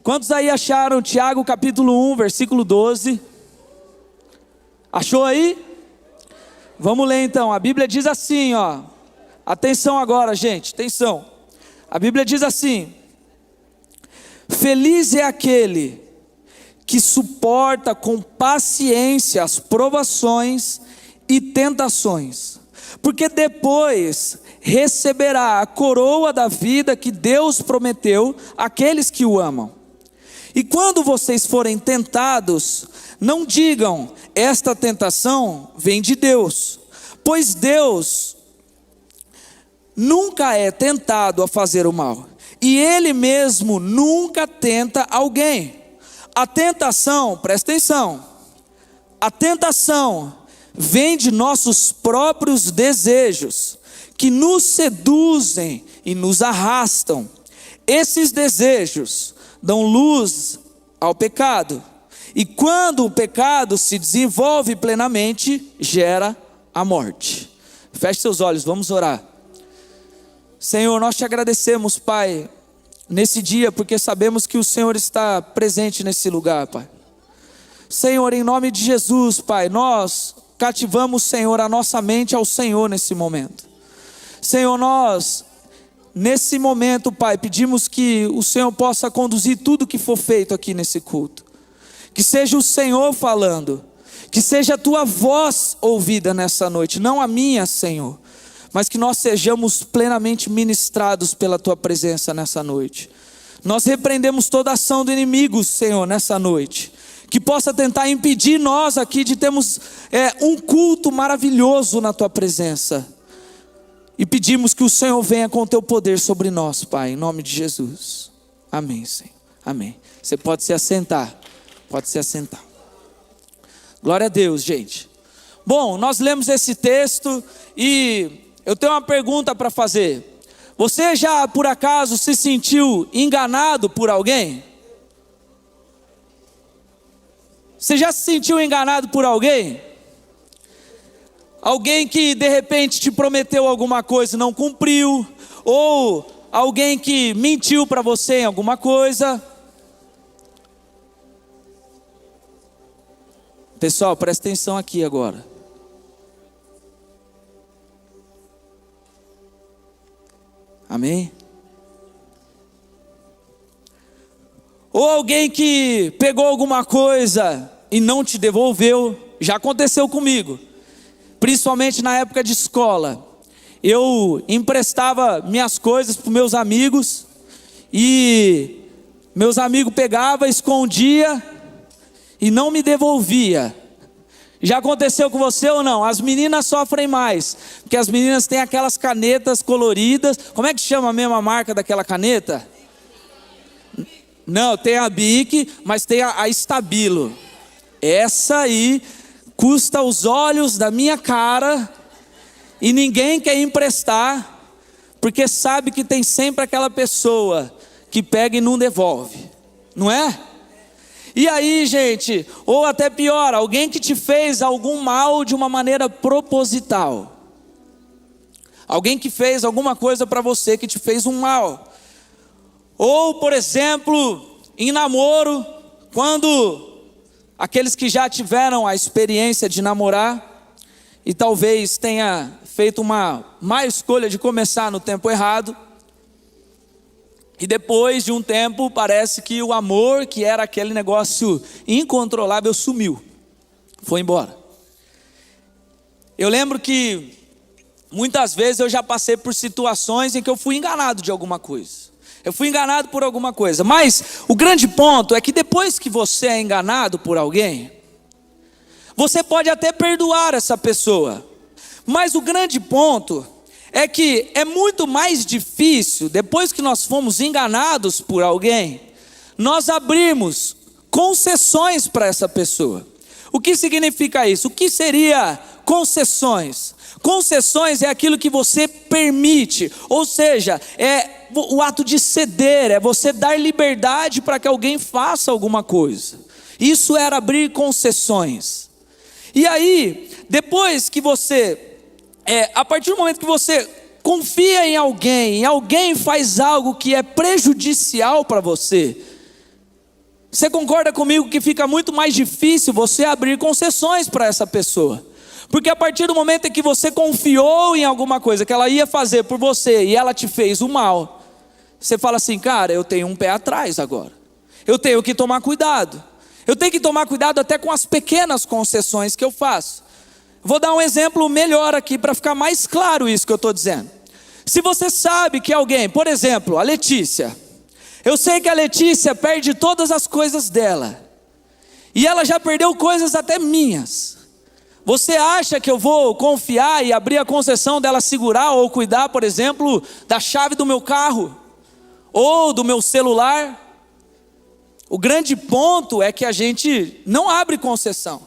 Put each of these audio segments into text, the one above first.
Quantos aí acharam Tiago capítulo 1, versículo 12? Achou aí? Vamos ler então. A Bíblia diz assim, ó. Atenção agora, gente, atenção. A Bíblia diz assim: feliz é aquele que suporta com paciência as provações e tentações, porque depois receberá a coroa da vida que Deus prometeu àqueles que o amam. E quando vocês forem tentados, não digam: esta tentação vem de Deus, pois Deus nunca é tentado a fazer o mal, e Ele mesmo nunca tenta alguém. A tentação, presta atenção, a tentação vem de nossos próprios desejos, que nos seduzem e nos arrastam. Esses desejos dão luz ao pecado, e quando o pecado se desenvolve plenamente, gera a morte. Feche seus olhos, vamos orar. Senhor, nós te agradecemos, Pai, nesse dia, porque sabemos que o Senhor está presente nesse lugar, Pai. Senhor, em nome de Jesus, Pai, nós cativamos, Senhor, a nossa mente ao Senhor nesse momento. Senhor, nós, nesse momento, Pai, pedimos que o Senhor possa conduzir tudo que for feito aqui nesse culto. Que seja o Senhor falando, que seja a tua voz ouvida nessa noite, não a minha, Senhor, mas que nós sejamos plenamente ministrados pela tua presença nessa noite. Nós repreendemos toda ação do inimigo, Senhor, nessa noite, que possa tentar impedir nós aqui de termos um culto maravilhoso na tua presença. E pedimos que o Senhor venha com o teu poder sobre nós, Pai, em nome de Jesus. Amém, Senhor. Amém. Você pode se assentar. Pode se assentar. Glória a Deus, gente. Bom, nós lemos esse texto e eu tenho uma pergunta para fazer. Você já, por acaso, se sentiu enganado por alguém? Você já se sentiu enganado por alguém? Alguém que de repente te prometeu alguma coisa e não cumpriu, ou alguém que mentiu para você em alguma coisa. Pessoal, presta atenção aqui agora. Amém? Ou alguém que pegou alguma coisa e não te devolveu. Já aconteceu comigo, principalmente na época de escola. Eu emprestava minhas coisas para meus amigos, e meus amigos pegavam, escondia e não me devolvia. Já aconteceu com você ou não? As meninas sofrem mais, porque as meninas têm aquelas canetas coloridas. Como é que chama a mesma marca daquela caneta? Não, tem a Bic, mas tem a Stabilo. Essa aí custa os olhos da minha cara, e ninguém quer emprestar, porque sabe que tem sempre aquela pessoa que pega e não devolve, não é? E aí, gente, ou até pior, alguém que te fez algum mal de uma maneira proposital. Alguém que fez alguma coisa para você, que te fez um mal. Ou, por exemplo, em namoro, quando aqueles que já tiveram a experiência de namorar, e talvez tenha feito uma má escolha de começar no tempo errado, e depois de um tempo parece que o amor, que era aquele negócio incontrolável, sumiu, foi embora. Eu lembro que muitas vezes eu já passei por situações em que eu fui enganado de alguma coisa. Eu fui enganado por alguma coisa, mas o grande ponto é que depois que você é enganado por alguém, você pode até perdoar essa pessoa, mas o grande ponto é que é muito mais difícil, depois que nós fomos enganados por alguém, nós abrirmos concessões para essa pessoa. O que significa isso? O que seria concessões? Concessões é aquilo que você permite, ou seja, é o ato de ceder, é você dar liberdade para que alguém faça alguma coisa. Isso era abrir concessões. E aí, depois que você, a partir do momento que você confia em alguém faz algo que é prejudicial para você, Você concorda comigo que fica muito mais difícil você abrir concessões para essa pessoa? Porque a partir do momento em que você confiou em alguma coisa que ela ia fazer por você e ela te fez o mal, você fala assim, cara, eu tenho um pé atrás agora. Eu tenho que tomar cuidado. Eu tenho que tomar cuidado até com as pequenas concessões que eu faço. Vou dar um exemplo melhor aqui para ficar mais claro isso que eu estou dizendo. Se você sabe que alguém, por exemplo, a Letícia, eu sei que a Letícia perde todas as coisas dela, e ela já perdeu coisas até minhas. Você acha que eu vou confiar e abrir a concessão dela segurar ou cuidar, por exemplo, da chave do meu carro, ou do meu celular? O grande ponto é que a gente não abre concessão.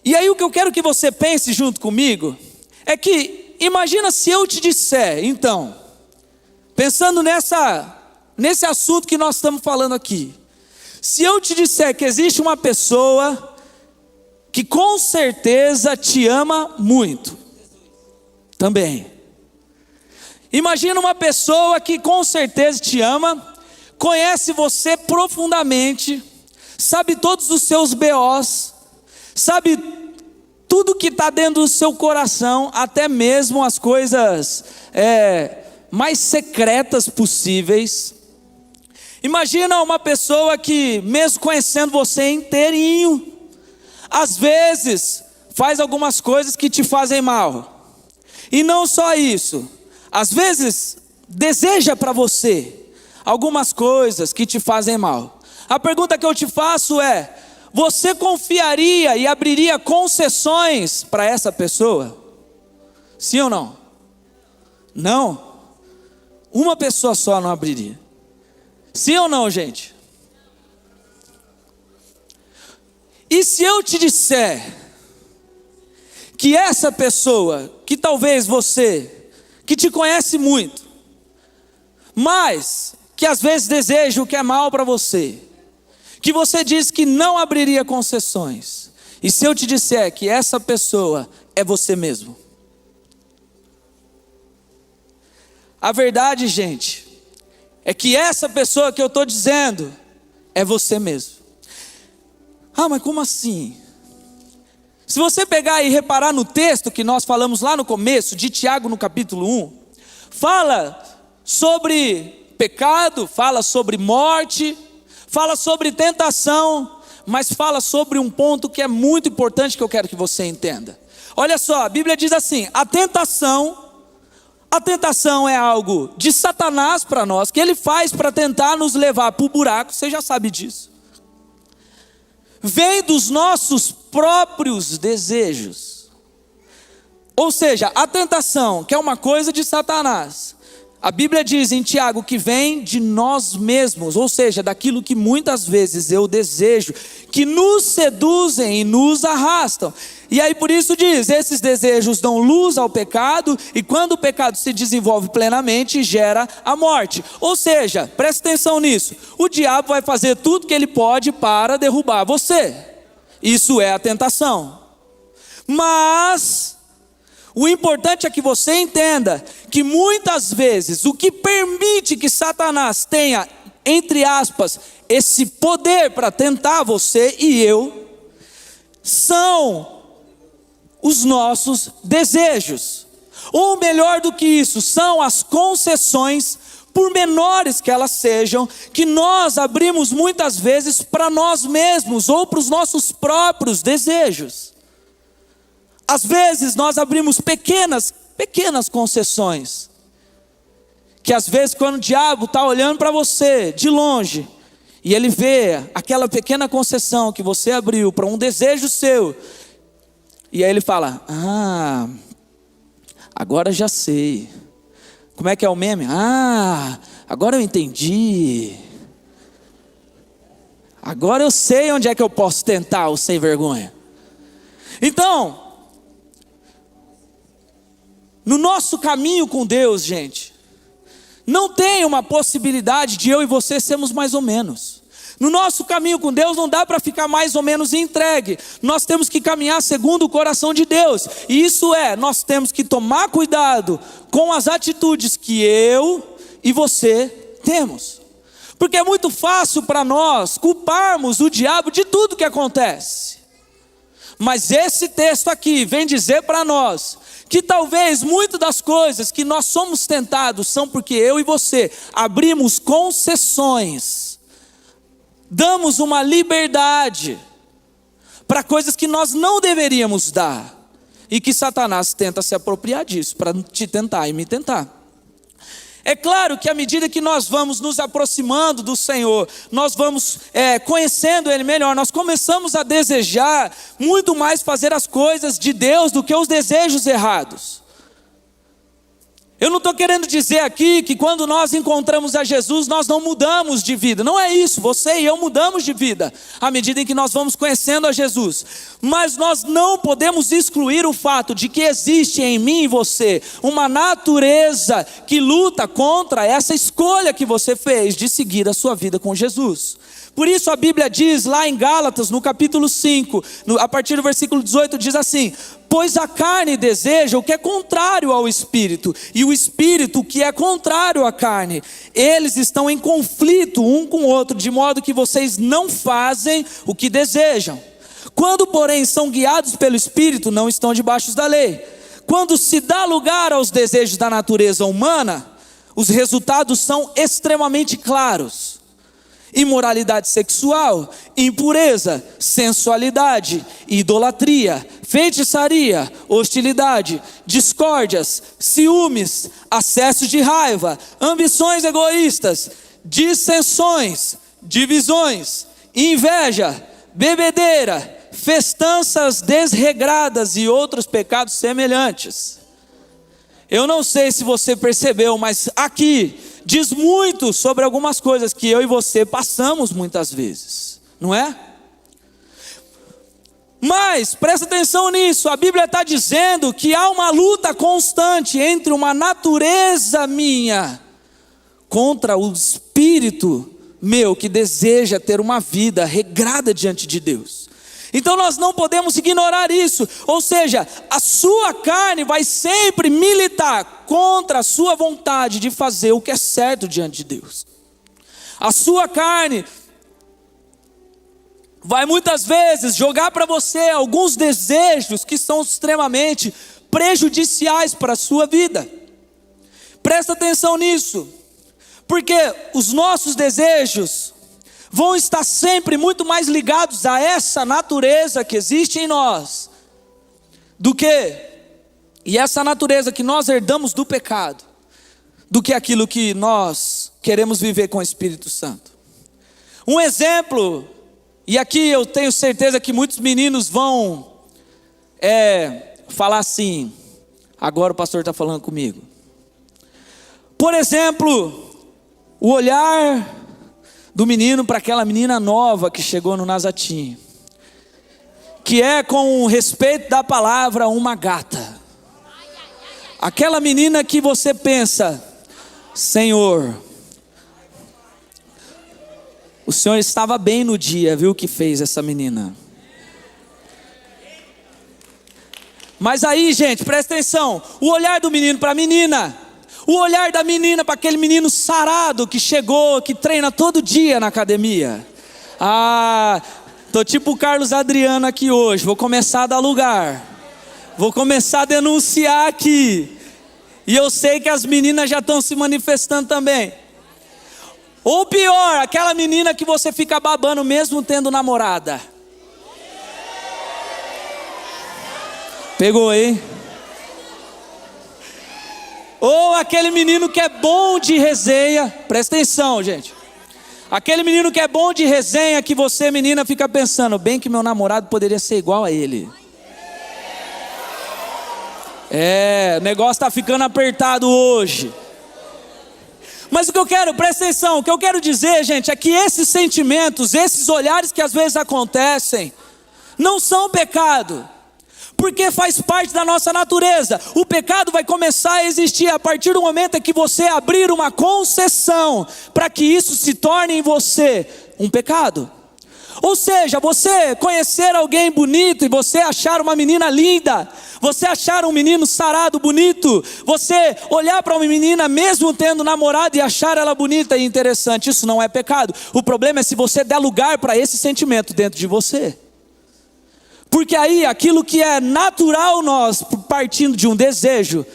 E aí o que eu quero que você pense junto comigo, é que, imagina se eu te disser, então, pensando nesse assunto que nós estamos falando aqui, se eu te disser que existe uma pessoa que com certeza te ama muito, também. Imagina uma pessoa que com certeza te ama, conhece você profundamente, sabe todos os seus BOs, sabe tudo que está dentro do seu coração, até mesmo as coisas mais secretas possíveis. Imagina uma pessoa que, mesmo conhecendo você inteirinho, às vezes faz algumas coisas que te fazem mal. E não só isso, às vezes deseja para você algumas coisas que te fazem mal. A pergunta que eu te faço é: você confiaria e abriria concessões para essa pessoa? Sim ou não? Não. Uma pessoa só não abriria. Sim ou não, gente? E se eu te disser que essa pessoa, que talvez você, que te conhece muito, mas que às vezes deseja o que é mal para você, que você diz que não abriria concessões, e se eu te disser que essa pessoa é você mesmo? A verdade, gente, é que essa pessoa que eu estou dizendo é você mesmo. Ah, mas como assim? Se você pegar e reparar no texto que nós falamos lá no começo, de Tiago no capítulo 1, fala sobre pecado, fala sobre morte, fala sobre tentação, mas fala sobre um ponto que é muito importante que eu quero que você entenda. Olha só, a Bíblia diz assim: a tentação é algo de Satanás para nós, que ele faz para tentar nos levar para o buraco, você já sabe disso. Vem dos nossos próprios desejos. Ou seja, a tentação, que é uma coisa de Satanás, a Bíblia diz em Tiago que vem de nós mesmos, ou seja, daquilo que muitas vezes eu desejo, que nos seduzem e nos arrastam. E aí por isso diz, esses desejos dão luz ao pecado, e quando o pecado se desenvolve plenamente, gera a morte. Ou seja, presta atenção nisso, o diabo vai fazer tudo que ele pode para derrubar você. Isso é a tentação. Mas o importante é que você entenda que muitas vezes o que permite que Satanás tenha, entre aspas, esse poder para tentar você e eu, são os nossos desejos. Ou melhor do que isso, são as concessões, por menores que elas sejam, que nós abrimos muitas vezes para nós mesmos ou para os nossos próprios desejos. Às vezes nós abrimos pequenas concessões, que às vezes quando o diabo está olhando para você de longe, e ele vê aquela pequena concessão que você abriu para um desejo seu, e aí ele fala: ah, agora já sei. Como é que é o meme? Ah, agora eu entendi. Agora eu sei onde é que eu posso tentar o sem vergonha. Então, no nosso caminho com Deus, gente, não tem uma possibilidade de eu e você sermos mais ou menos. No nosso caminho com Deus não dá para ficar mais ou menos entregue. Nós temos que caminhar segundo o coração de Deus. E isso nós temos que tomar cuidado com as atitudes que eu e você temos. Porque é muito fácil para nós culparmos o diabo de tudo que acontece. Mas esse texto aqui vem dizer para nós que talvez muitas das coisas que nós somos tentados são porque eu e você abrimos concessões, damos uma liberdade para coisas que nós não deveríamos dar, e que Satanás tenta se apropriar disso para te tentar e me tentar. É claro que à medida que nós vamos nos aproximando do Senhor, nós vamos conhecendo Ele melhor, nós começamos a desejar muito mais fazer as coisas de Deus do que os desejos errados. Eu não estou querendo dizer aqui que quando nós encontramos a Jesus, nós não mudamos de vida. Não é isso, você e eu mudamos de vida à medida em que nós vamos conhecendo a Jesus. Mas nós não podemos excluir o fato de que existe em mim e você uma natureza que luta contra essa escolha que você fez de seguir a sua vida com Jesus. Por isso a Bíblia diz lá em Gálatas, no capítulo 5, a partir do versículo 18, diz assim: pois a carne deseja o que é contrário ao Espírito, e o Espírito o que é contrário à carne. Eles estão em conflito um com o outro, de modo que vocês não fazem o que desejam. Quando, porém, são guiados pelo Espírito, não estão debaixo da lei. Quando se dá lugar aos desejos da natureza humana, os resultados são extremamente claros: imoralidade sexual, impureza, sensualidade, idolatria, feitiçaria, hostilidade, discórdias, ciúmes, acessos de raiva, ambições egoístas, dissensões, divisões, inveja, bebedeira, festanças desregradas e outros pecados semelhantes. Eu não sei se você percebeu, mas aqui diz muito sobre algumas coisas que eu e você passamos muitas vezes, não é? Mas, presta atenção nisso, a Bíblia está dizendo que há uma luta constante entre uma natureza minha contra o espírito meu que deseja ter uma vida regrada diante de Deus. Então nós não podemos ignorar isso, ou seja, a sua carne vai sempre militar contra a sua vontade de fazer o que é certo diante de Deus. A sua carne vai muitas vezes jogar para você alguns desejos que são extremamente prejudiciais para a sua vida. Presta atenção nisso, porque os nossos desejos vão estar sempre muito mais ligados a essa natureza que existe em nós, e essa natureza que nós herdamos do pecado, do que aquilo que nós queremos viver com o Espírito Santo. Um exemplo, e aqui eu tenho certeza que muitos meninos vão falar assim: agora o pastor está falando comigo. Por exemplo, o olhar do menino para aquela menina nova que chegou no Nazatinho, que é, com o respeito da palavra, uma gata. Aquela menina que você pensa: Senhor, o Senhor estava bem no dia, viu o que fez essa menina. Mas aí, gente, presta atenção, o olhar do menino para a menina, o olhar da menina para aquele menino sarado que chegou, que treina todo dia na academia. Tô tipo o Carlos Adriano aqui hoje, vou começar a dar lugar, vou começar a denunciar aqui. E eu sei que as meninas já estão se manifestando também. Ou pior, aquela menina que você fica babando mesmo tendo namorada. Pegou, hein? Ou aquele menino que é bom de resenha. Presta atenção, gente. Aquele menino que é bom de resenha, que você, menina, fica pensando: bem que meu namorado poderia ser igual a ele. O negócio está ficando apertado hoje. Mas o que eu quero, presta atenção, o que eu quero dizer, gente, é que esses sentimentos, esses olhares que às vezes acontecem, não são pecado, porque faz parte da nossa natureza. O pecado vai começar a existir a partir do momento em que você abrir uma concessão para que isso se torne em você um pecado. Ou seja, você conhecer alguém bonito e você achar uma menina linda, você achar um menino sarado bonito, você olhar para uma menina mesmo tendo namorado e achar ela bonita e interessante, isso não é pecado. O problema é se você der lugar para esse sentimento dentro de você. Porque aí aquilo que é natural nós, partindo de um desejo,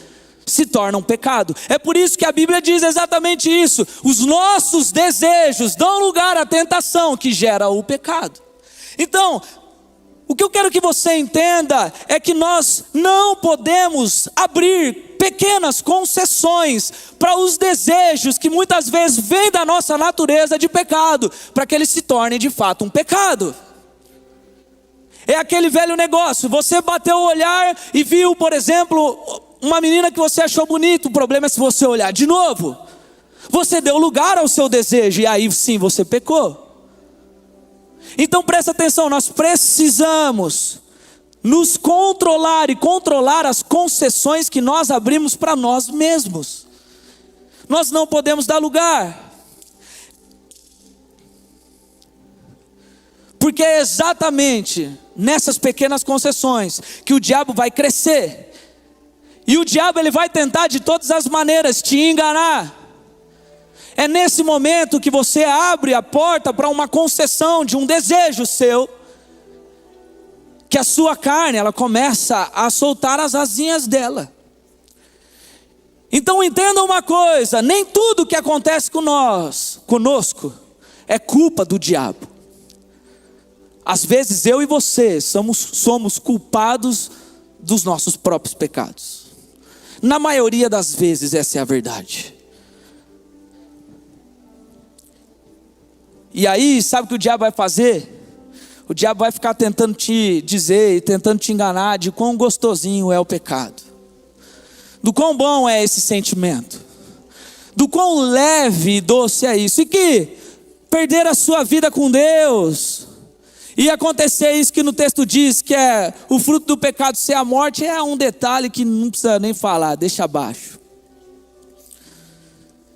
se torna um pecado. É por isso que a Bíblia diz exatamente isso. Os nossos desejos dão lugar à tentação que gera o pecado. Então, o que eu quero que você entenda é que nós não podemos abrir pequenas concessões para os desejos que muitas vezes vêm da nossa natureza de pecado, para que eles se tornem de fato um pecado. É aquele velho negócio, você bateu o olhar e viu, por exemplo, uma menina que você achou bonita. O problema é se você olhar de novo, você deu lugar ao seu desejo e aí sim você pecou. Então presta atenção, nós precisamos nos controlar e controlar as concessões que nós abrimos para nós mesmos. Nós não podemos dar lugar, porque é exatamente nessas pequenas concessões que o diabo vai crescer. E o diabo ele vai tentar de todas as maneiras te enganar. É nesse momento que você abre a porta para uma concessão de um desejo seu, que a sua carne ela começa a soltar as asinhas dela. Então entenda uma coisa, nem tudo que acontece conosco, é culpa do diabo. Às vezes eu e você somos culpados dos nossos próprios pecados. Na maioria das vezes essa é a verdade. E aí, sabe o que o diabo vai fazer? O diabo vai ficar tentando te dizer e tentando te enganar de quão gostosinho é o pecado, do quão bom é esse sentimento, do quão leve e doce é isso, e que perder a sua vida com Deus e acontecer isso que no texto diz, que é o fruto do pecado ser a morte, é um detalhe que não precisa nem falar, deixa abaixo.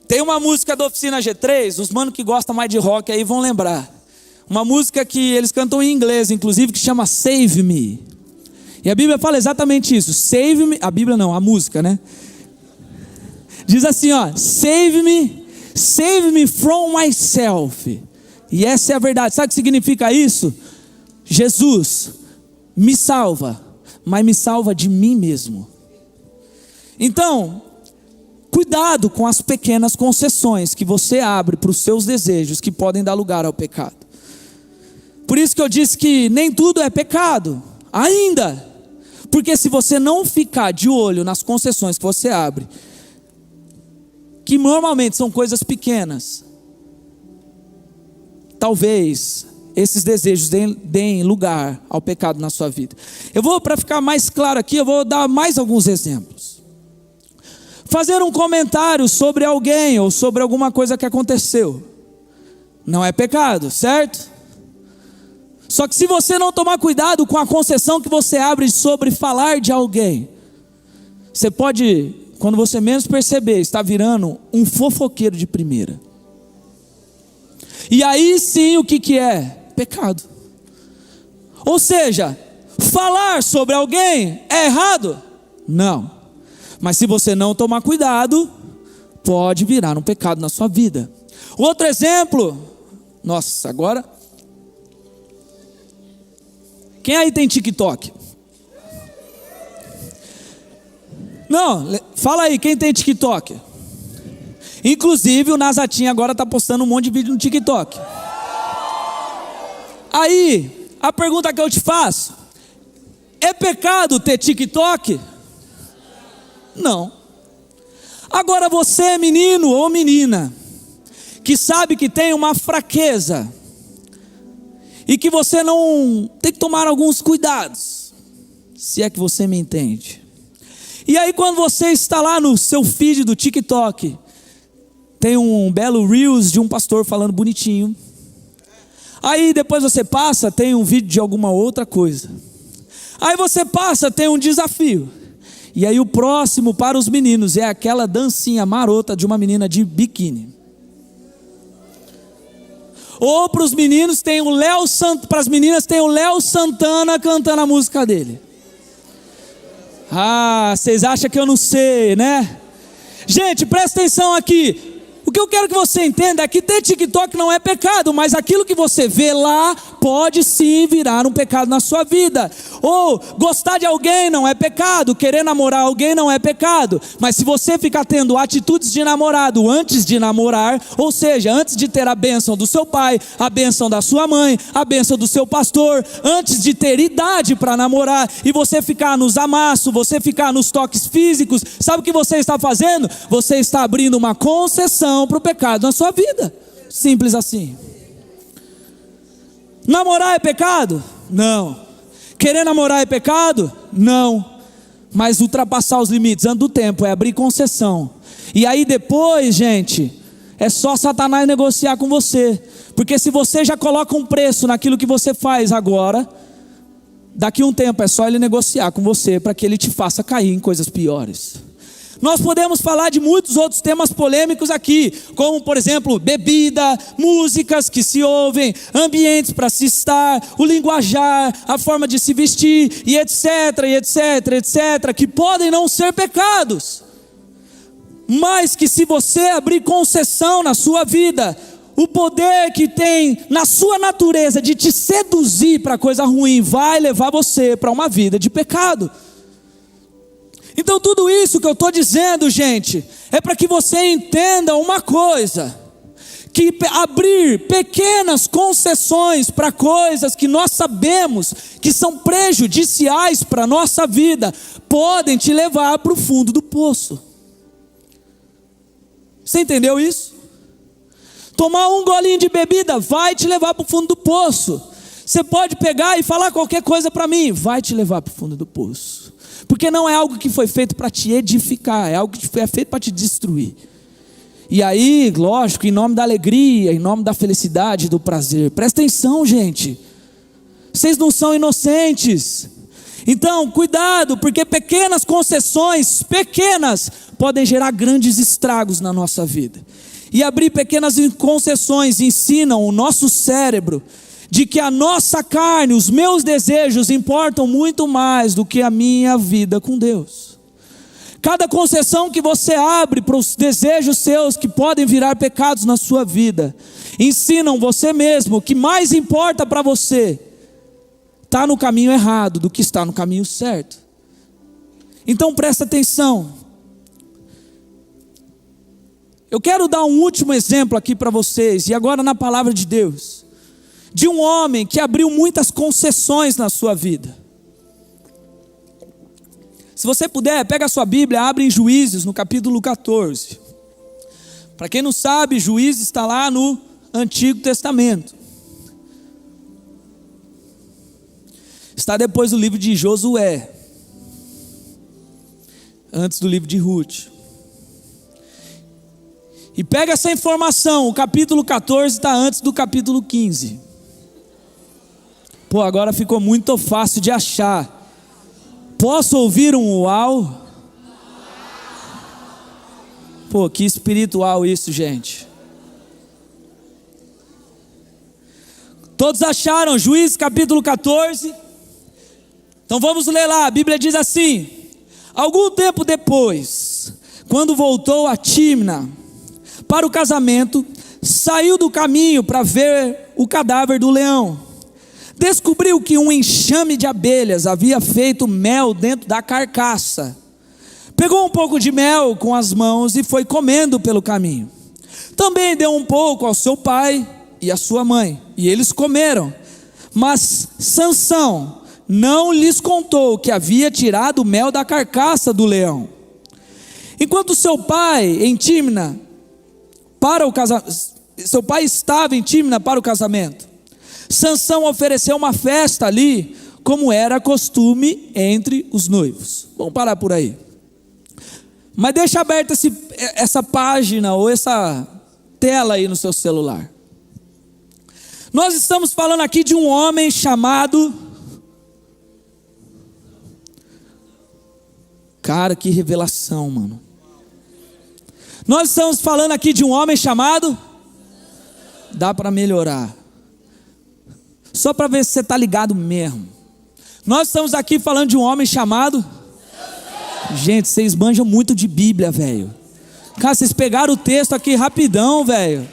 Tem uma música da Oficina G3, os manos que gostam mais de rock aí vão lembrar. Uma música que eles cantam em inglês, inclusive, que chama Save Me. E a Bíblia fala exatamente isso, Save Me, a Bíblia não, a música, né? Diz assim, ó, Save me from myself. E essa é a verdade, sabe o que significa isso? Jesus, me salva, mas me salva de mim mesmo. Então, cuidado com as pequenas concessões que você abre para os seus desejos, que podem dar lugar ao pecado. Por isso que eu disse que nem tudo é pecado, ainda. Porque se você não ficar de olho nas concessões que você abre, que normalmente são coisas pequenas, talvez esses desejos deem lugar ao pecado na sua vida. Para ficar mais claro aqui, eu vou dar mais alguns exemplos. Fazer um comentário sobre alguém ou sobre alguma coisa que aconteceu não é pecado, certo? Só que se você não tomar cuidado com a concessão que você abre sobre falar de alguém, você pode, quando você menos perceber, estar virando um fofoqueiro de primeira. E aí sim, o que é? Pecado. Ou seja, falar sobre alguém é errado? Não. Mas se você não tomar cuidado, pode virar um pecado na sua vida. Outro exemplo, nossa, agora... Quem aí tem TikTok? Não, fala aí, quem tem TikTok? Inclusive o Nazatinho agora está postando um monte de vídeo no TikTok. Aí, a pergunta que eu te faço: é pecado ter TikTok? Não. Agora você, menino ou menina, que sabe que tem uma fraqueza, e que você não tem que tomar alguns cuidados, se é que você me entende. E aí quando você está lá no seu feed do TikTok, tem um belo Reels de um pastor falando bonitinho. Aí depois você passa, tem um vídeo de alguma outra coisa. Aí você passa, tem um desafio. E aí o próximo para os meninos é aquela dancinha marota de uma menina de biquíni. Ou para os meninos tem o para as meninas tem o Léo Santana cantando a música dele. Ah, vocês acham que eu não sei, né? Gente, presta atenção aqui. O que eu quero que você entenda é que ter TikTok não é pecado, mas aquilo que você vê lá pode sim virar um pecado na sua vida. Ou gostar de alguém não é pecado, querer namorar alguém não é pecado, mas se você ficar tendo atitudes de namorado antes de namorar, ou seja, antes de ter a bênção do seu pai, a bênção da sua mãe, a bênção do seu pastor, antes de ter idade para namorar, e você ficar nos amassos, você ficar nos toques físicos, sabe o que você está fazendo? Você está abrindo uma concessão para o pecado na sua vida. Simples assim. Namorar é pecado? Não. Querer namorar é pecado? Não. Mas ultrapassar os limites antes do tempo é abrir concessão. E aí depois, gente, é só Satanás negociar com você. Porque se você já coloca um preço naquilo que você faz agora, daqui a um tempo é só ele negociar com você para que ele te faça cair em coisas piores. Nós podemos falar de muitos outros temas polêmicos aqui, como por exemplo, bebida, músicas que se ouvem, ambientes para se estar, o linguajar, a forma de se vestir, e etc, que podem não ser pecados, mas que se você abrir concessão na sua vida, o poder que tem na sua natureza de te seduzir para coisa ruim, vai levar você para uma vida de pecado. Então tudo isso que eu estou dizendo, gente, é para que você entenda uma coisa, que abrir pequenas concessões para coisas que nós sabemos que são prejudiciais para a nossa vida, podem te levar para o fundo do poço. Você entendeu isso? Tomar um golinho de bebida vai te levar para o fundo do poço. Você pode pegar e falar qualquer coisa para mim, vai te levar para o fundo do poço. Porque não é algo que foi feito para te edificar, é algo que foi feito para te destruir. E aí, lógico, em nome da alegria, em nome da felicidade, do prazer. Presta atenção, gente. Vocês não são inocentes. Então, cuidado, porque pequenas concessões, pequenas, podem gerar grandes estragos na nossa vida. E abrir pequenas concessões ensinam o nosso cérebro de que a nossa carne, os meus desejos importam muito mais do que a minha vida com Deus. Cada concessão que você abre para os desejos seus que podem virar pecados na sua vida, ensinam você mesmo que mais importa para você está no caminho errado do que está no caminho certo. Então presta atenção. Eu quero dar um último exemplo aqui para vocês, e agora na palavra de Deus, de um homem que abriu muitas concessões na sua vida. Se você puder, pega a sua Bíblia, abre em Juízes, no capítulo 14. Para quem não sabe, Juízes está lá no Antigo Testamento. Está depois do livro de Josué, antes do livro de Ruth. E pega essa informação, o capítulo 14 está antes do capítulo 15. Pô, agora ficou muito fácil de achar. Posso ouvir um uau? Pô, que espiritual isso, gente. Todos acharam? Juízes capítulo 14. Então vamos ler lá, a Bíblia diz assim: algum tempo depois, quando voltou a Tímna para o casamento, saiu do caminho para ver o cadáver do leão. Descobriu que um enxame de abelhas havia feito mel dentro da carcaça. Pegou um pouco de mel com as mãos e foi comendo pelo caminho. Também deu um pouco ao seu pai e à sua mãe, e eles comeram. Mas Sansão não lhes contou que havia tirado o mel da carcaça do leão. Enquanto seu pai estava em Tímna para o casamento, Sansão ofereceu uma festa ali, como era costume entre os noivos. Vamos parar por aí. Mas deixa aberta essa página ou essa tela aí no seu celular. Nós estamos falando aqui de um homem chamado... Cara, que revelação, mano. Nós estamos falando aqui de um homem chamado dá para melhorar. Só para ver se você está ligado mesmo. Nós estamos aqui falando de um homem chamado... Gente, vocês manjam muito de Bíblia, velho. Cara, vocês pegaram o texto aqui rapidão, velho.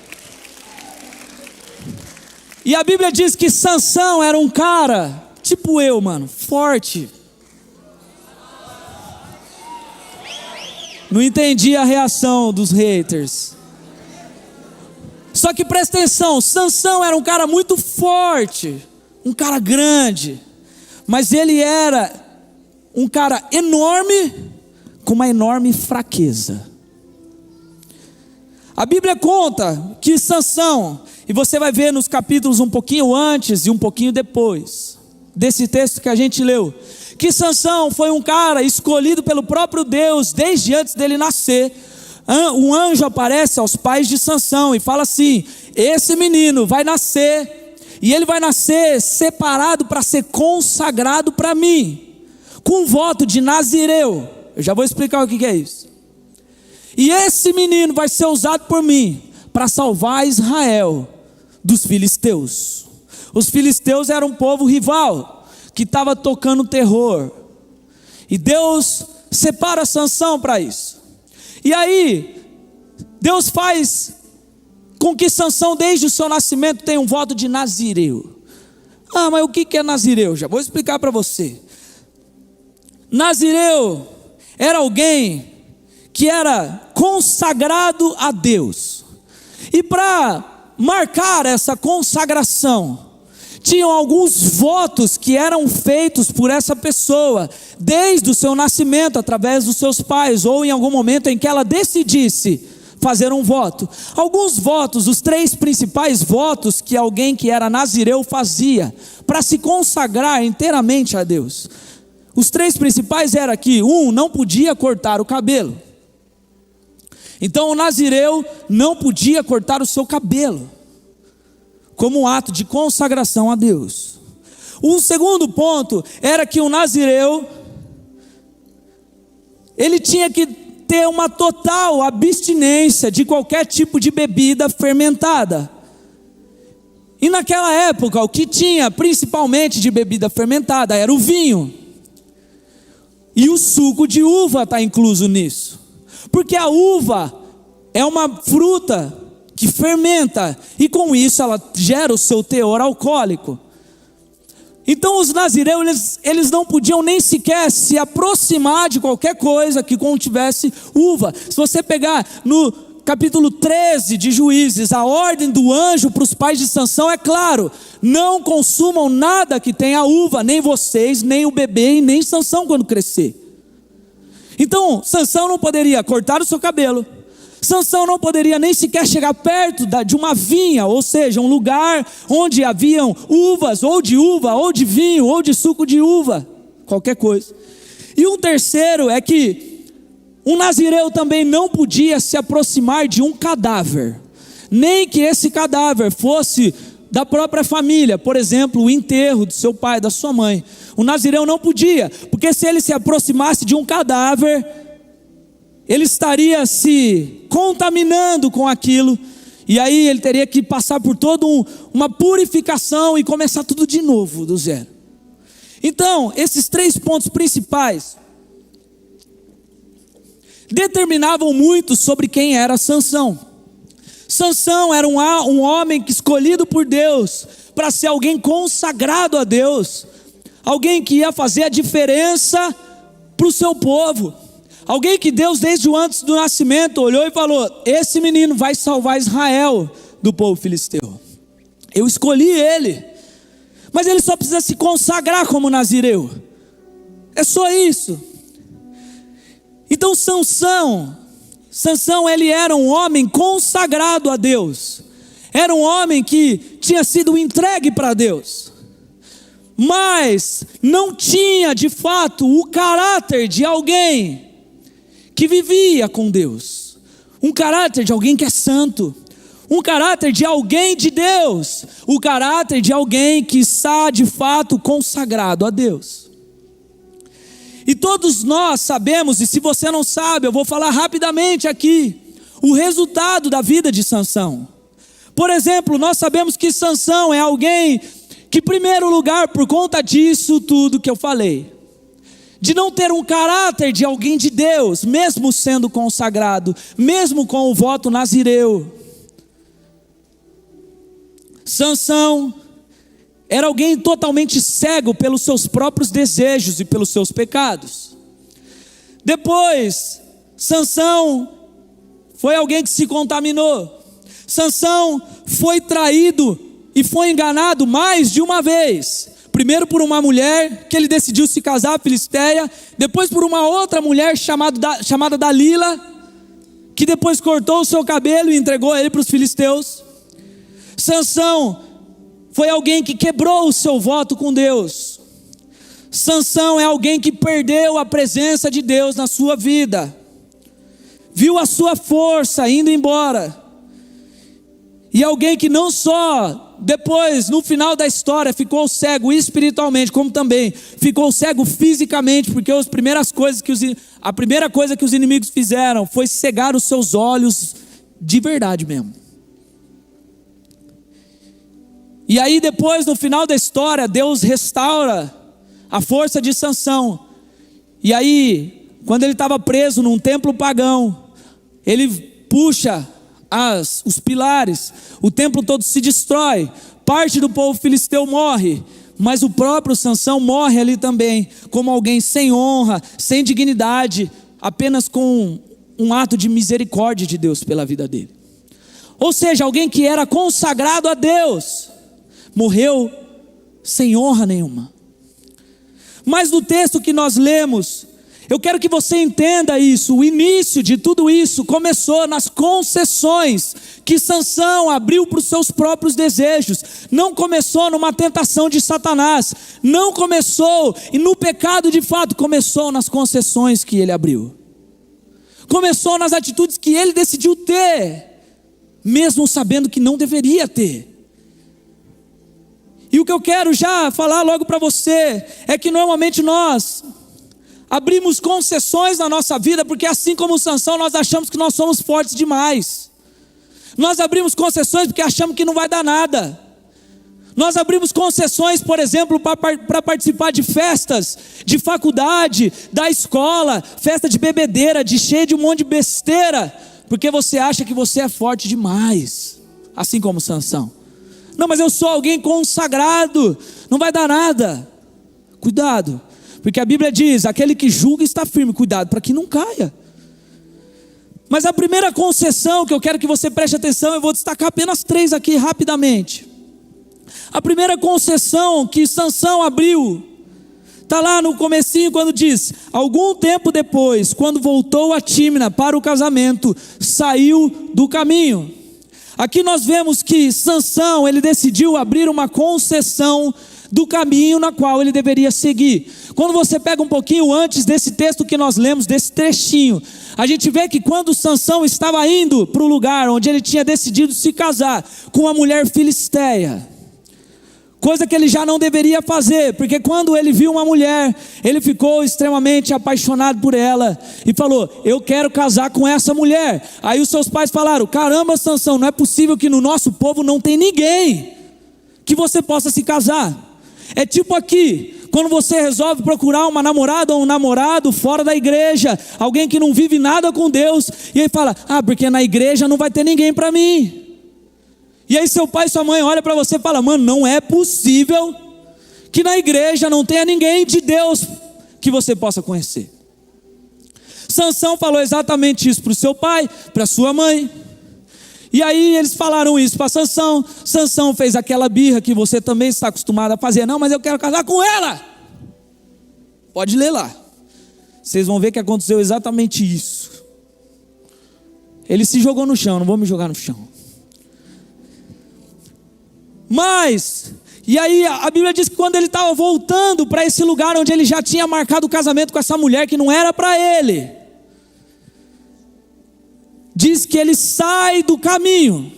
E a Bíblia diz que Sansão era um cara, tipo eu, mano, forte. Não entendi a reação dos haters. Só que presta atenção, Sansão era um cara muito forte, um cara grande, mas ele era um cara enorme, com uma enorme fraqueza. A Bíblia conta que Sansão, e você vai ver nos capítulos um pouquinho antes e um pouquinho depois desse texto que a gente leu, que Sansão foi um cara escolhido pelo próprio Deus desde antes dele nascer. Um anjo aparece aos pais de Sansão e fala assim: esse menino vai nascer, e ele vai nascer separado para ser consagrado para mim, com voto de nazireu. Eu já vou explicar o que é isso. E esse menino vai ser usado por mim para salvar Israel dos filisteus. Os filisteus eram um povo rival que estava tocando terror, e Deus separa Sansão para isso. E aí Deus faz com que Sansão desde o seu nascimento tenha um voto de nazireu. Ah, mas o que é nazireu? Já vou explicar para você. Nazireu era alguém que era consagrado a Deus, e para marcar essa consagração, tinham alguns votos que eram feitos por essa pessoa, desde o seu nascimento, através dos seus pais, ou em algum momento em que ela decidisse fazer um voto. Alguns votos, os 3 principais votos que alguém que era nazireu fazia, para se consagrar inteiramente a Deus. Os 3 principais eram que, não podia cortar o cabelo. Então o nazireu não podia cortar o seu cabelo, como um ato de consagração a Deus. O segundo ponto era que o nazireu, ele tinha que ter uma total abstinência de qualquer tipo de bebida fermentada. E naquela época, o que tinha principalmente de bebida fermentada era o vinho. E o suco de uva está incluso nisso, porque a uva é uma fruta que fermenta, e com isso ela gera o seu teor alcoólico. Então os nazireus, eles não podiam nem sequer se aproximar de qualquer coisa que contivesse uva. Se você pegar no capítulo 13 de Juízes, a ordem do anjo para os pais de Sansão é claro: não consumam nada que tenha uva, nem vocês, nem o bebê, e nem Sansão quando crescer. Então Sansão não poderia cortar o seu cabelo, Sansão não poderia nem sequer chegar perto de uma vinha, ou seja, um lugar onde haviam uvas, ou de uva, ou de vinho, ou de suco de uva, qualquer coisa. E um terceiro é que um nazireu também não podia se aproximar de um cadáver, nem que esse cadáver fosse da própria família, por exemplo, o enterro do seu pai, da sua mãe. O nazireu não podia, porque se ele se aproximasse de um cadáver, ele estaria se contaminando com aquilo, e aí ele teria que passar por toda uma purificação e começar tudo de novo, do zero. Então, esses 3 pontos principais determinavam muito sobre quem era Sansão. Sansão era um homem escolhido por Deus para ser alguém consagrado a Deus, alguém que ia fazer a diferença para o seu povo. Alguém que Deus desde o antes do nascimento olhou e falou: esse menino vai salvar Israel do povo filisteu. Eu escolhi ele, mas ele só precisa se consagrar como nazireu. É só isso. Então Sansão ele era um homem consagrado a Deus. Era um homem que tinha sido entregue para Deus, mas não tinha de fato o caráter de alguém que vivia com Deus, um caráter de alguém que é santo, um caráter de alguém de Deus, o caráter de alguém que está de fato consagrado a Deus. E todos nós sabemos, e se você não sabe, eu vou falar rapidamente aqui, o resultado da vida de Sansão. Por exemplo, nós sabemos que Sansão é alguém que, em primeiro lugar, por conta disso tudo que eu falei, de não ter um caráter de alguém de Deus, mesmo sendo consagrado, mesmo com o voto nazireu. Sansão era alguém totalmente cego pelos seus próprios desejos e pelos seus pecados. Depois, Sansão foi alguém que se contaminou. Sansão foi traído e foi enganado mais de uma vez. Primeiro por uma mulher que ele decidiu se casar, a Filisteia. Depois por uma outra mulher chamada Dalila, que depois cortou o seu cabelo e entregou ele para os filisteus. Sansão foi alguém que quebrou o seu voto com Deus. Sansão é alguém que perdeu a presença de Deus na sua vida. Viu a sua força indo embora. E alguém que não só depois, no final da história, ficou cego espiritualmente, como também ficou cego fisicamente, porque a primeira coisa que os inimigos fizeram foi cegar os seus olhos de verdade mesmo. E aí depois, no final da história, Deus restaura a força de Sansão. E aí, quando ele estava preso num templo pagão, ele puxa os pilares, o templo todo se destrói, parte do povo filisteu morre, mas o próprio Sansão morre ali também, como alguém sem honra, sem dignidade, apenas com um ato de misericórdia de Deus pela vida dele. Ou seja, alguém que era consagrado a Deus, morreu sem honra nenhuma. Mas no texto que nós lemos, eu quero que você entenda isso. O início de tudo isso começou nas concessões que Sansão abriu para os seus próprios desejos. Não começou numa tentação de Satanás. Não começou, e no pecado de fato, começou nas concessões que ele abriu. Começou nas atitudes que ele decidiu ter, mesmo sabendo que não deveria ter. E o que eu quero já falar logo para você é que normalmente nós abrimos concessões na nossa vida, porque assim como Sansão, nós achamos que nós somos fortes demais. Nós abrimos concessões porque achamos que não vai dar nada. Nós abrimos concessões, por exemplo, para participar de festas, de faculdade, da escola, festa de bebedeira, cheia de um monte de besteira, porque você acha que você é forte demais, assim como Sansão. Não, mas eu sou alguém consagrado, não vai dar nada. Cuidado, porque a Bíblia diz, aquele que julga está firme, cuidado para que não caia. Mas a primeira concessão que eu quero que você preste atenção, eu vou destacar apenas 3 aqui rapidamente. A primeira concessão que Sansão abriu, está lá no comecinho quando diz, algum tempo depois, quando voltou a Tímina para o casamento, saiu do caminho. Aqui nós vemos que Sansão, ele decidiu abrir uma concessão do caminho na qual ele deveria seguir. Quando você pega um pouquinho antes desse texto que nós lemos, desse trechinho, a gente vê que quando Sansão estava indo para o lugar onde ele tinha decidido se casar com uma mulher filisteia, coisa que ele já não deveria fazer, porque quando ele viu uma mulher, ele ficou extremamente apaixonado por ela, e falou, eu quero casar com essa mulher. Aí os seus pais falaram, caramba Sansão, não é possível que no nosso povo não tem ninguém que você possa se casar. É tipo aqui, quando você resolve procurar uma namorada ou um namorado fora da igreja, alguém que não vive nada com Deus, e aí fala, porque na igreja não vai ter ninguém para mim. E aí seu pai e sua mãe olham para você e falam, mano, não é possível que na igreja não tenha ninguém de Deus que você possa conhecer. Sansão falou exatamente isso para o seu pai, para a sua mãe. E aí eles falaram isso para Sansão. Sansão fez aquela birra que você também está acostumado a fazer. Não, mas eu quero casar com ela. Pode ler lá. Vocês vão ver que aconteceu exatamente isso. Ele se jogou no chão, não vou me jogar no chão. Mas, e aí a Bíblia diz que quando ele estava voltando para esse lugar onde ele já tinha marcado o casamento com essa mulher que não era para ele, diz que ele sai do caminho.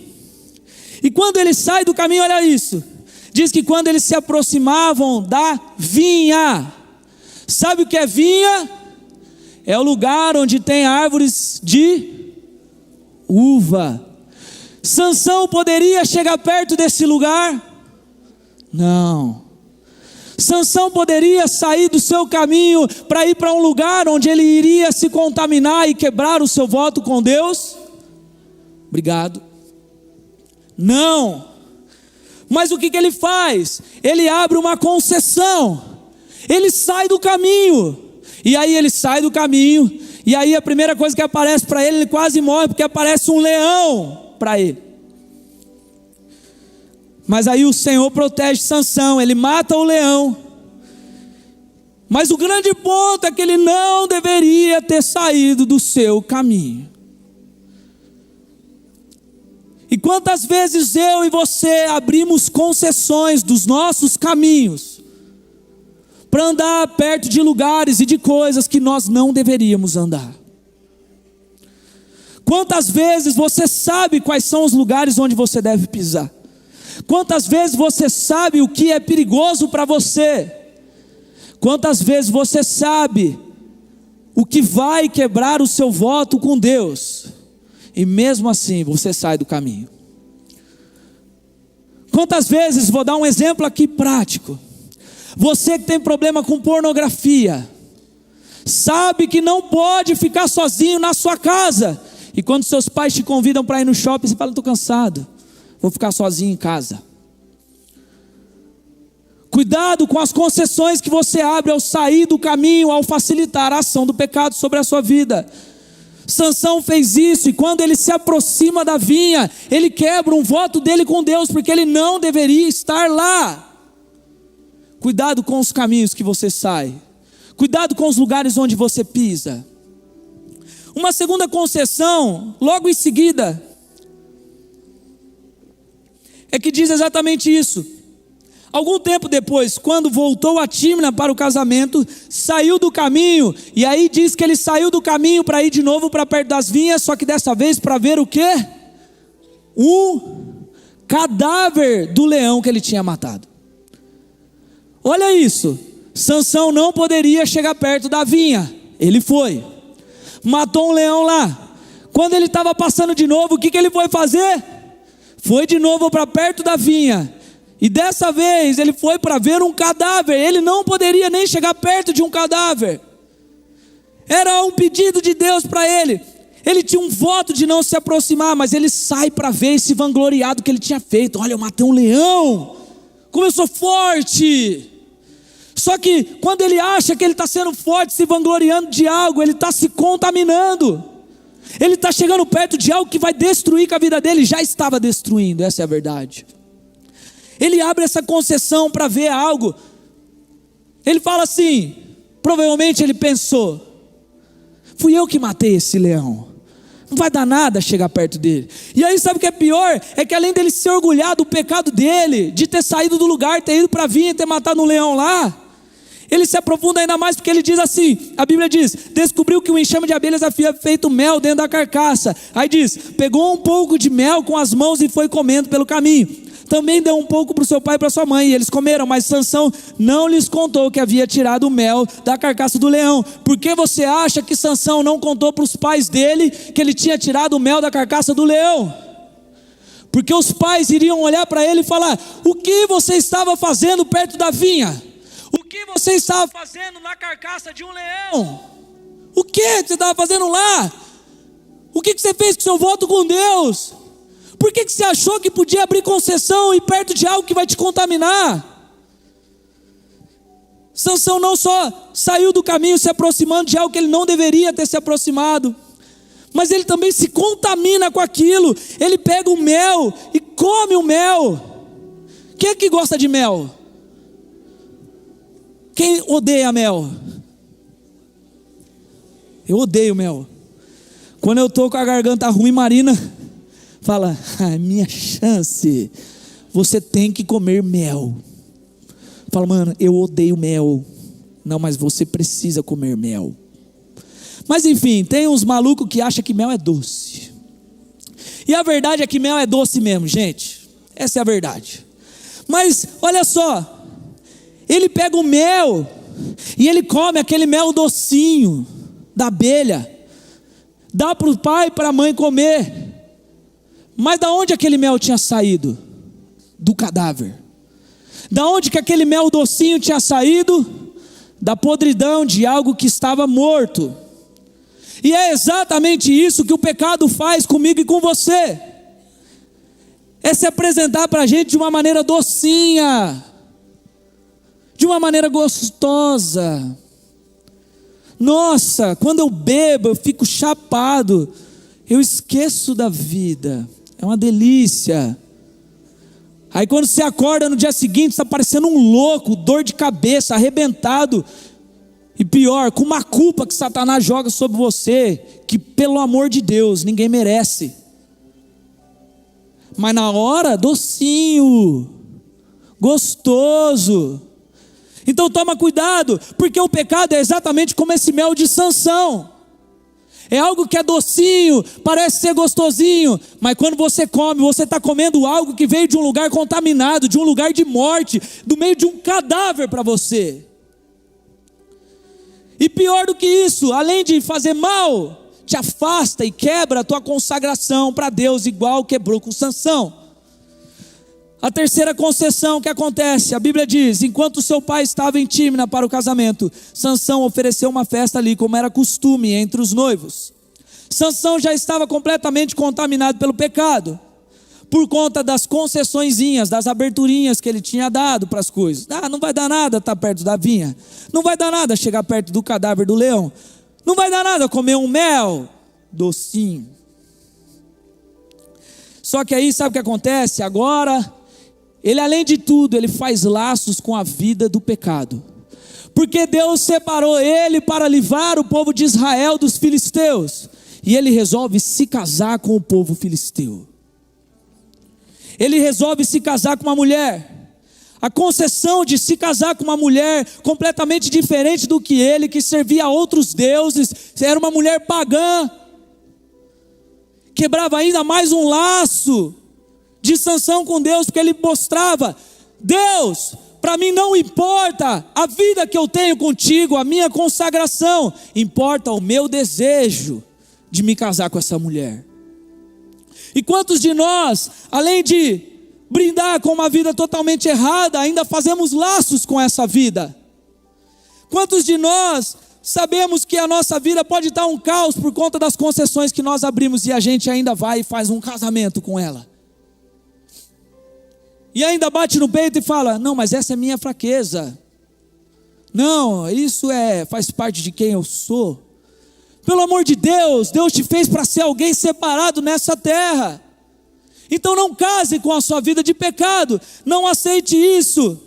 E quando ele sai do caminho, olha isso, diz que quando eles se aproximavam da vinha, sabe o que é vinha? É o lugar onde tem árvores de uva. Sansão poderia chegar perto desse lugar? Não. Sansão poderia sair do seu caminho para ir para um lugar onde ele iria se contaminar e quebrar o seu voto com Deus? Obrigado. Não. Mas o que ele faz? Ele abre uma concessão. Ele sai do caminho. E aí ele sai do caminho. E aí a primeira coisa que aparece para ele, ele quase morre, porque aparece um leão para ele. Mas aí o Senhor protege Sansão, ele mata o leão. Mas o grande ponto é que ele não deveria ter saído do seu caminho. E quantas vezes eu e você abrimos concessões dos nossos caminhos para andar perto de lugares e de coisas que nós não deveríamos andar? Quantas vezes você sabe quais são os lugares onde você deve pisar? Quantas vezes você sabe o que é perigoso para você? Quantas vezes você sabe o que vai quebrar o seu voto com Deus? E mesmo assim você sai do caminho. Quantas vezes, vou dar um exemplo aqui prático. Você que tem problema com pornografia, sabe que não pode ficar sozinho na sua casa. E quando seus pais te convidam para ir no shopping, você fala, estou cansado, vou ficar sozinho em casa. Cuidado com as concessões que você abre ao sair do caminho, ao facilitar a ação do pecado sobre a sua vida. Sansão fez isso, e quando ele se aproxima da vinha, ele quebra um voto dele com Deus, porque ele não deveria estar lá. Cuidado com os caminhos que você sai. Cuidado com os lugares onde você pisa. Uma segunda concessão, logo em seguida, é que diz exatamente isso. Algum tempo depois, quando voltou a Tímna para o casamento, saiu do caminho, e aí diz que ele saiu do caminho para ir de novo para perto das vinhas, só que dessa vez para ver o quê? Um cadáver do leão que ele tinha matado. Olha isso, Sansão não poderia chegar perto da vinha, ele foi, matou um leão lá. Quando ele estava passando de novo, o que ele foi fazer? Foi de novo para perto da vinha. E dessa vez ele foi para ver um cadáver. Ele não poderia nem chegar perto de um cadáver. Era um pedido de Deus para ele. Ele tinha um voto de não se aproximar, mas ele sai para ver e se vangloriar do que ele tinha feito. Olha, eu matei um leão, como eu sou forte. Só que quando ele acha que ele está sendo forte, se vangloriando de algo, ele está se contaminando. Ele está chegando perto de algo que vai destruir com a vida dele. Já estava destruindo, essa é a verdade. Ele abre essa concessão para ver algo. Ele fala assim, provavelmente ele pensou, fui eu que matei esse leão, não vai dar nada chegar perto dele. E aí sabe o que é pior? É que além dele se orgulhar do pecado dele, de ter saído do lugar, ter ido para a vinha e ter matado um leão lá, ele se aprofunda ainda mais, porque ele diz assim, a Bíblia diz, descobriu que o enxame de abelhas havia feito mel dentro da carcaça. Aí diz, pegou um pouco de mel com as mãos e foi comendo pelo caminho. Também deu um pouco para o seu pai e para sua mãe, e eles comeram, mas Sansão não lhes contou que havia tirado o mel da carcaça do leão. Por que você acha que Sansão não contou para os pais dele que ele tinha tirado o mel da carcaça do leão? Porque os pais iriam olhar para ele e falar, o que você estava fazendo perto da vinha? O que você estava fazendo na carcaça de um leão? O que você estava fazendo lá? O que você fez com seu voto com Deus? Por que você achou que podia abrir concessão e perto de algo que vai te contaminar? Sansão não só saiu do caminho se aproximando de algo que ele não deveria ter se aproximado, mas ele também se contamina com aquilo. Ele pega o mel e come o mel. Quem é que gosta de mel? Quem odeia mel? Eu odeio mel. Quando eu estou com a garganta ruim, Marina fala, minha chance, você tem que comer mel. Fala, mano, eu odeio mel. Não, mas você precisa comer mel. Mas enfim, tem uns malucos que acham que mel é doce. E a verdade é que mel é doce mesmo, gente. Essa é a verdade. Mas olha só, ele pega o mel e ele come aquele mel docinho da abelha, dá para o pai e para a mãe comer. Mas da onde aquele mel tinha saído? Do cadáver. Da onde que aquele mel docinho tinha saído? Da podridão de algo que estava morto. E é exatamente isso que o pecado faz comigo e com você. É se apresentar para a gente de uma maneira docinha, de uma maneira gostosa. Nossa, quando eu bebo, eu fico chapado, eu esqueço da vida, é uma delícia. Aí quando você acorda no dia seguinte, está parecendo um louco, dor de cabeça, arrebentado. E pior, com uma culpa que Satanás joga sobre você, que pelo amor de Deus, ninguém merece. Mas na hora, docinho, gostoso. Então toma cuidado, porque o pecado é exatamente como esse mel de Sansão. É algo que é docinho, parece ser gostosinho, mas quando você come, você está comendo algo que veio de um lugar contaminado, de um lugar de morte, do meio de um cadáver para você. E pior do que isso, além de fazer mal, te afasta e quebra a tua consagração para Deus, igual quebrou com Sansão. A terceira concessão que acontece, a Bíblia diz: enquanto seu pai estava em Tímina para o casamento, Sansão ofereceu uma festa ali, como era costume entre os noivos. Sansão já estava completamente contaminado pelo pecado, por conta das concessõezinhas, das aberturinhas que ele tinha dado para as coisas. Não vai dar nada estar perto da vinha, não vai dar nada chegar perto do cadáver do leão, não vai dar nada comer um mel docinho. Só que aí sabe o que acontece? Agora ele, além de tudo, ele faz laços com a vida do pecado, porque Deus separou ele para livrar o povo de Israel dos filisteus, e ele resolve se casar com o povo filisteu. Ele resolve se casar com uma mulher. A concessão de se casar com uma mulher completamente diferente do que ele, que servia a outros deuses, era uma mulher pagã, quebrava ainda mais um laço de Sansão com Deus, porque ele mostrava: Deus, para mim não importa a vida que eu tenho contigo, a minha consagração, importa o meu desejo de me casar com essa mulher. E quantos de nós, além de brindar com uma vida totalmente errada, ainda fazemos laços com essa vida? Quantos de nós sabemos que a nossa vida pode estar um caos por conta das concessões que nós abrimos, e a gente ainda vai e faz um casamento com ela? E ainda bate no peito e fala: não, mas essa é minha fraqueza. Não, isso faz parte de quem eu sou. Pelo amor de Deus, Deus te fez para ser alguém separado nessa terra. Então não case com a sua vida de pecado, não aceite isso.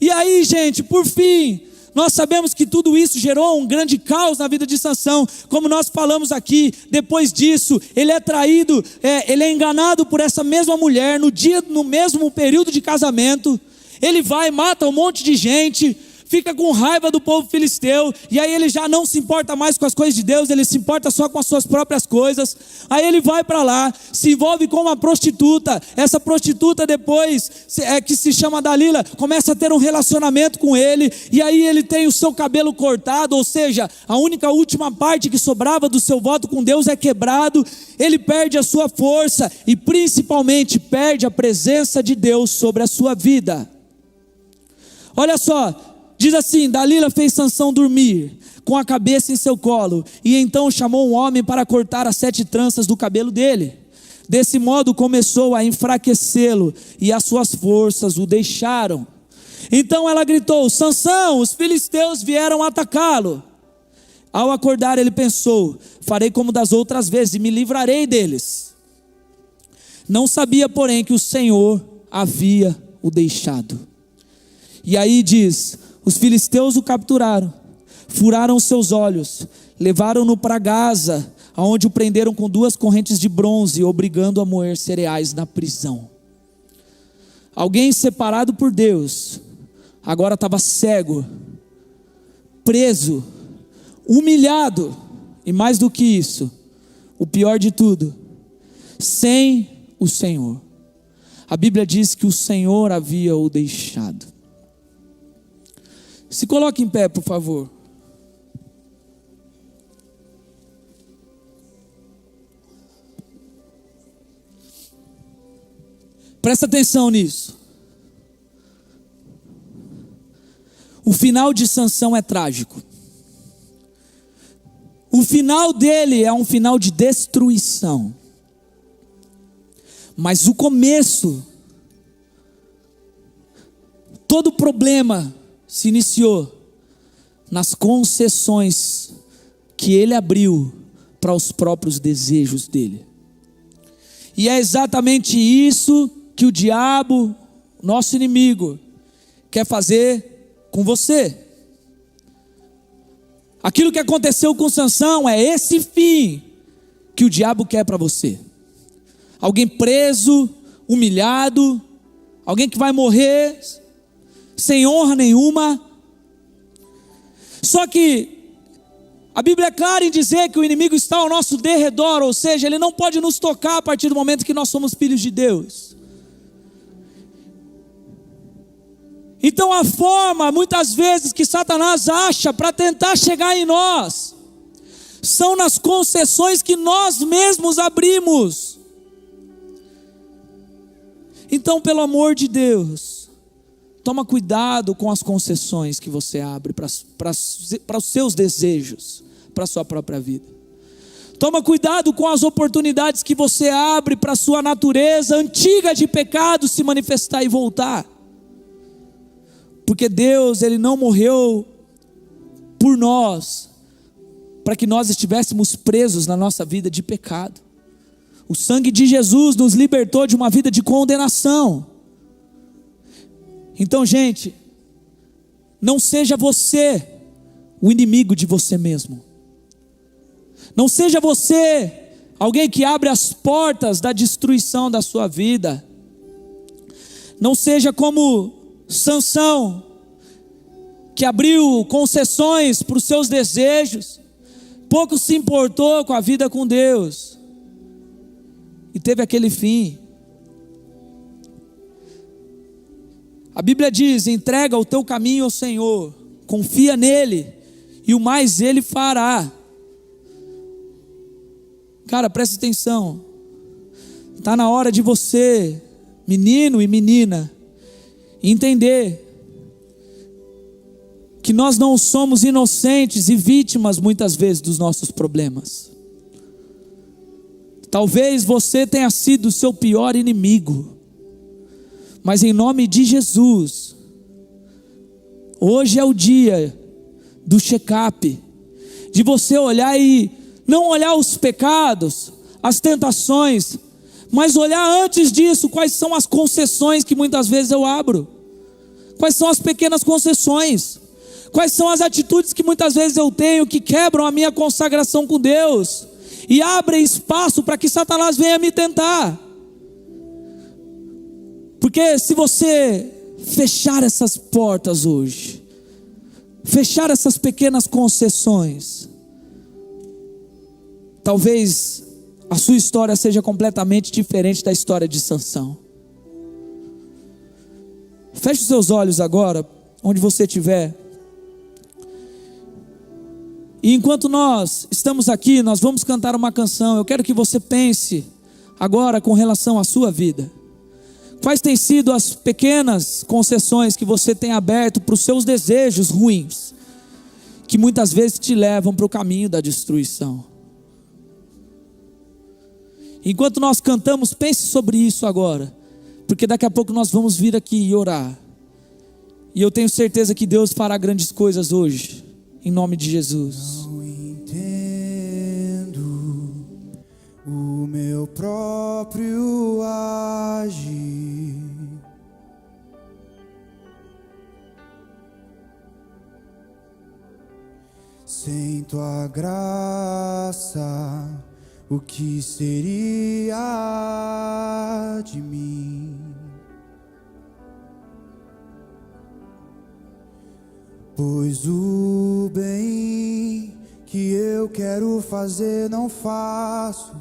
E aí, gente, por fim, nós sabemos que tudo isso gerou um grande caos na vida de Sansão, como nós falamos aqui. Depois disso, ele é traído, ele é enganado por essa mesma mulher, no mesmo período de casamento. Ele vai, mata um monte de gente, fica com raiva do povo filisteu, e aí ele já não se importa mais com as coisas de Deus, ele se importa só com as suas próprias coisas. Aí ele vai para lá, se envolve com uma prostituta. Essa prostituta depois, que se chama Dalila, começa a ter um relacionamento com ele, e aí ele tem o seu cabelo cortado, ou seja, a última parte que sobrava do seu voto com Deus é quebrado. Ele perde a sua força, e principalmente perde a presença de Deus sobre a sua vida. Olha só, diz assim: Dalila fez Sansão dormir com a cabeça em seu colo, e então chamou um homem para cortar as 7 tranças do cabelo dele. Desse modo começou a enfraquecê-lo, e as suas forças o deixaram. Então ela gritou: Sansão, os filisteus vieram atacá-lo. Ao acordar ele pensou: farei como das outras vezes e me livrarei deles. Não sabia, porém, que o Senhor havia o deixado. E aí diz: os filisteus o capturaram, furaram seus olhos, levaram-no para Gaza, onde o prenderam com 2 correntes de bronze, obrigando a moer cereais na prisão. Alguém separado por Deus, agora estava cego, preso, humilhado, e mais do que isso, o pior de tudo, sem o Senhor. A Bíblia diz que o Senhor havia o deixado. Se coloque em pé, por favor. Presta atenção nisso. O final de Sansão é trágico. O final dele é um final de destruição. Mas o começo, todo problema se iniciou nas concessões que ele abriu para os próprios desejos dele. E é exatamente isso que o diabo, nosso inimigo, quer fazer com você. Aquilo que aconteceu com Sansão é esse fim que o diabo quer para você. Alguém preso, humilhado, alguém que vai morrer sem honra nenhuma. Só que a Bíblia é clara em dizer que o inimigo está ao nosso derredor, ou seja, ele não pode nos tocar a partir do momento que nós somos filhos de Deus. Então a forma, muitas vezes, que Satanás acha para tentar chegar em nós, são nas concessões que nós mesmos abrimos. Então, pelo amor de Deus, toma cuidado com as concessões que você abre para os seus desejos, para a sua própria vida. Toma cuidado com as oportunidades que você abre para a sua natureza antiga de pecado se manifestar e voltar. Porque Deus, Ele não morreu por nós, para que nós estivéssemos presos na nossa vida de pecado. O sangue de Jesus nos libertou de uma vida de condenação. Então, gente, não seja você o inimigo de você mesmo. Não seja você alguém que abre as portas da destruição da sua vida. Não seja como Sansão, que abriu concessões para os seus desejos, pouco se importou com a vida com Deus, e teve aquele fim. A Bíblia diz: entrega o teu caminho ao Senhor, confia nele, e o mais ele fará. Cara, presta atenção, está na hora de você, menino e menina, entender que nós não somos inocentes e vítimas muitas vezes dos nossos problemas. Talvez você tenha sido o seu pior inimigo, mas em nome de Jesus, hoje é o dia do check-up, de você olhar e não olhar os pecados, as tentações, mas olhar antes disso quais são as concessões que muitas vezes eu abro. Quais são as pequenas concessões? Quais são as atitudes que muitas vezes eu tenho que quebram a minha consagração com Deus e abrem espaço para que Satanás venha me tentar? Porque se você fechar essas portas hoje, fechar essas pequenas concessões, talvez a sua história seja completamente diferente da história de Sansão. Feche os seus olhos agora, onde você estiver. E enquanto nós estamos aqui, nós vamos cantar uma canção. Eu quero que você pense agora com relação à sua vida. Quais têm sido as pequenas concessões que você tem aberto para os seus desejos ruins, que muitas vezes te levam para o caminho da destruição? Enquanto nós cantamos, pense sobre isso agora, porque daqui a pouco nós vamos vir aqui e orar. E eu tenho certeza que Deus fará grandes coisas hoje, em nome de Jesus. Não entendo o meu próprio agir. Sem tua graça, o que seria de mim? Pois o bem que eu quero fazer não faço,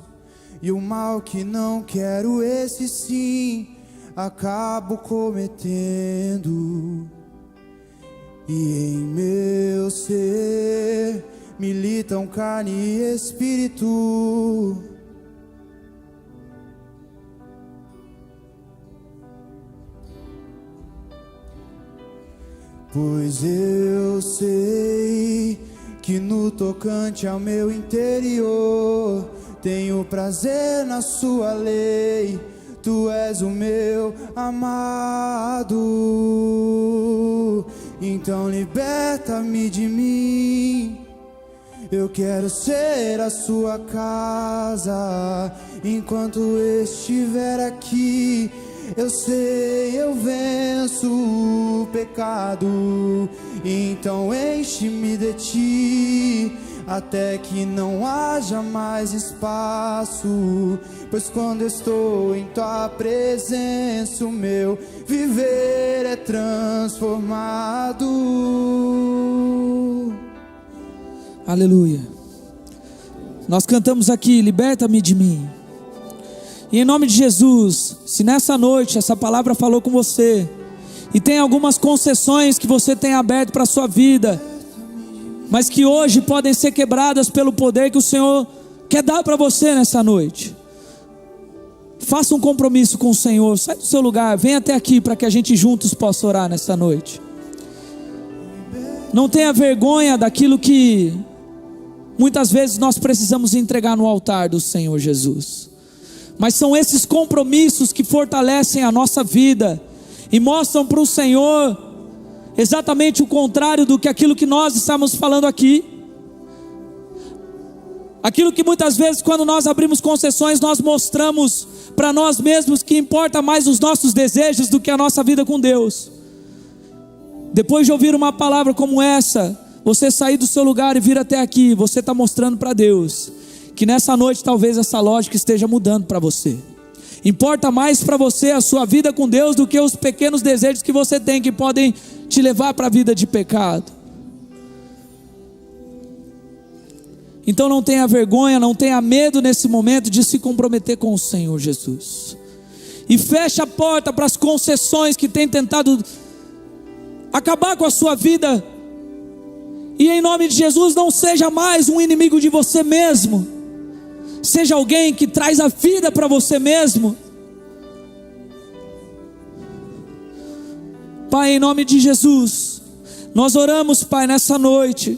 e o mal que não quero, esse sim, acabo cometendo. E em meu ser militam carne e espírito. Pois eu sei que no tocante ao meu interior tenho prazer na sua lei. Tu és o meu amado, então liberta-me de mim. Eu quero ser a sua casa enquanto estiver aqui. Eu sei, eu venço o pecado, então enche-me de ti, até que não haja mais espaço. Pois quando estou em tua presença, o meu viver é transformado. Aleluia. Nós cantamos aqui, liberta-me de mim. E em nome de Jesus, se nessa noite essa palavra falou com você, e tem algumas concessões que você tem aberto para a sua vida, mas que hoje podem ser quebradas pelo poder que o Senhor quer dar para você nessa noite, faça um compromisso com o Senhor. Sai do seu lugar, vem até aqui para que a gente juntos possa orar nessa noite. Não tenha vergonha daquilo que muitas vezes nós precisamos entregar no altar do Senhor Jesus, mas são esses compromissos que fortalecem a nossa vida e mostram para o Senhor exatamente o contrário do que aquilo que nós estamos falando aqui. Aquilo que muitas vezes, quando nós abrimos concessões, nós mostramos para nós mesmos que importa mais os nossos desejos do que a nossa vida com Deus. Depois de ouvir uma palavra como essa, você sair do seu lugar e vir até aqui, você está mostrando para Deus que nessa noite talvez essa lógica esteja mudando para você. Importa mais para você a sua vida com Deus do que os pequenos desejos que você tem, que podem te levar para a vida de pecado. Então não tenha vergonha, não tenha medo nesse momento de se comprometer com o Senhor Jesus. E feche a porta para as concessões que têm tentado acabar com a sua vida. E em nome de Jesus, não seja mais um inimigo de você mesmo. Seja alguém que traz a vida para você mesmo. Pai, em nome de Jesus, nós oramos, Pai, nessa noite,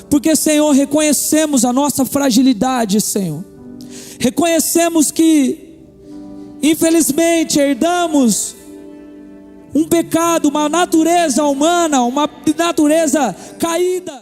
porque, Senhor, reconhecemos a nossa fragilidade, Senhor. Reconhecemos que, infelizmente, herdamos um pecado, uma natureza humana, uma natureza caída.